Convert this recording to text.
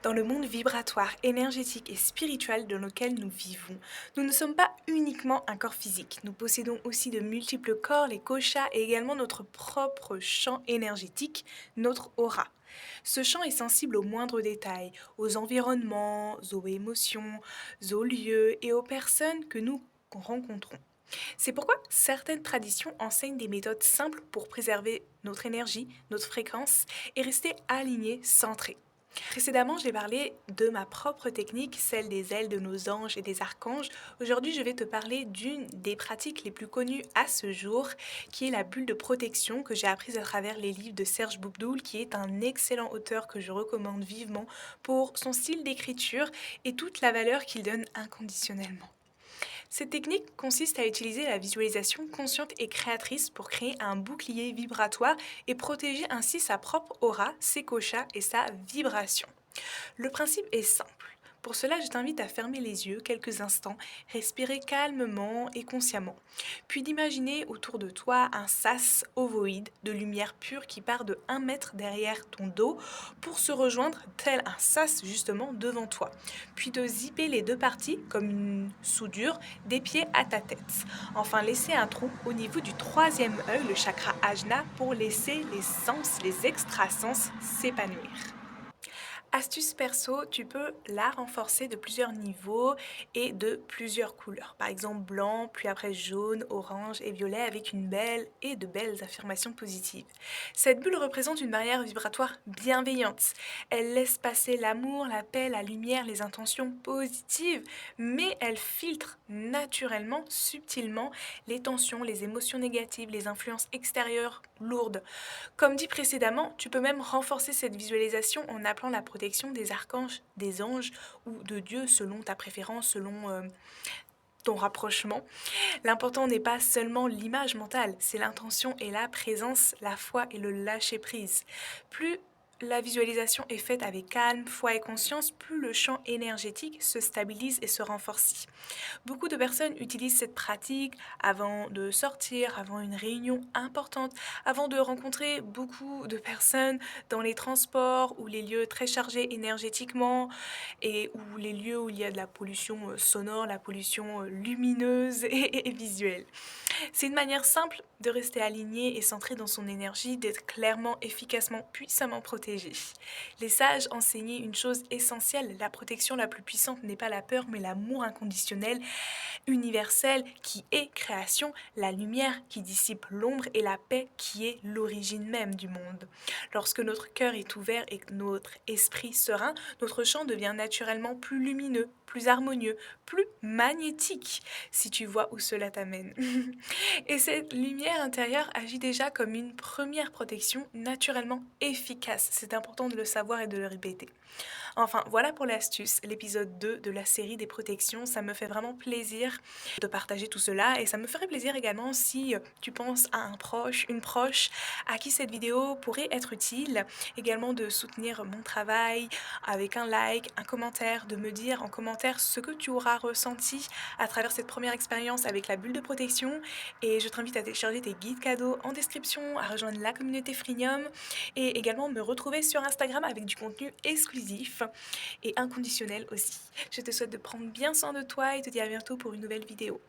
Dans le monde vibratoire, énergétique et spirituel dans lequel nous vivons, nous ne sommes pas uniquement un corps physique. Nous possédons aussi de multiples corps, les koshas, et également notre propre champ énergétique, notre aura. Ce champ est sensible aux moindres détails, aux environnements, aux émotions, aux lieux et aux personnes que nous rencontrons. C'est pourquoi certaines traditions enseignent des méthodes simples pour préserver notre énergie, notre fréquence et rester alignés, centrés. Précédemment, j'ai parlé de ma propre technique, celle des ailes de nos anges et des archanges. Aujourd'hui, je vais te parler d'une des pratiques les plus connues à ce jour, qui est la bulle de protection que j'ai apprise à travers les livres de Serge Boubdoul, qui est un excellent auteur que je recommande vivement pour son style d'écriture et toute la valeur qu'il donne inconditionnellement. Cette technique consiste à utiliser la visualisation consciente et créatrice pour créer un bouclier vibratoire et protéger ainsi sa propre aura, ses koshas et sa vibration. Le principe est simple. Pour cela, je t'invite à fermer les yeux quelques instants, respirer calmement et consciemment, puis d'imaginer autour de toi un sas ovoïde de lumière pure qui part de 1 mètre derrière ton dos pour se rejoindre tel un sas justement devant toi, puis de zipper les deux parties comme une soudure des pieds à ta tête. Enfin, laisser un trou au niveau du troisième œil, le chakra ajna, pour laisser les sens, les extrasens s'épanouir. Astuce perso, tu peux la renforcer de plusieurs niveaux et de plusieurs couleurs. Par exemple blanc, puis après jaune, orange et violet avec une belle et de belles affirmations positives. Cette bulle représente une barrière vibratoire bienveillante. Elle laisse passer l'amour, la paix, la lumière, les intentions positives, mais elle filtre naturellement, subtilement, les tensions, les émotions négatives, les influences extérieures lourdes. Comme dit précédemment, tu peux même renforcer cette visualisation en appelant la protection des archanges, des anges ou de Dieu selon ta préférence, selon ton rapprochement. L'important n'est pas seulement l'image mentale, c'est l'intention et la présence, la foi et le lâcher-prise. Plus la visualisation est faite avec calme, foi et conscience, plus le champ énergétique se stabilise et se renforce. Beaucoup de personnes utilisent cette pratique avant de sortir, avant une réunion importante, avant de rencontrer beaucoup de personnes dans les transports ou les lieux très chargés énergétiquement et ou les lieux où il y a de la pollution sonore, la pollution lumineuse et visuelle. C'est une manière simple de rester aligné et centré dans son énergie, d'être clairement, efficacement, puissamment protégé. Les sages enseignaient une chose essentielle, la protection la plus puissante n'est pas la peur mais l'amour inconditionnel, universel qui est création, la lumière qui dissipe l'ombre et la paix qui est l'origine même du monde. Lorsque notre cœur est ouvert et que notre esprit serein, notre champ devient naturellement plus lumineux, plus harmonieux, plus magnétique, si tu vois où cela t'amène. Et cette lumière intérieure agit déjà comme une première protection naturellement efficace. C'est important de le savoir et de le répéter. Enfin, voilà pour l'astuce, l'épisode 2 de la série des protections. Ça me fait vraiment plaisir de partager tout cela et ça me ferait plaisir également si tu penses à un proche, une proche à qui cette vidéo pourrait être utile. Également de soutenir mon travail avec un like, un commentaire, de me dire en commentaire ce que tu auras ressenti à travers cette première expérience avec la bulle de protection. Et je t'invite à télécharger tes guides cadeaux en description, à rejoindre la communauté Freemium et également me retrouver sur Instagram avec du contenu exclusif et inconditionnel aussi. Je te souhaite de prendre bien soin de toi et te dis à bientôt pour une nouvelle vidéo.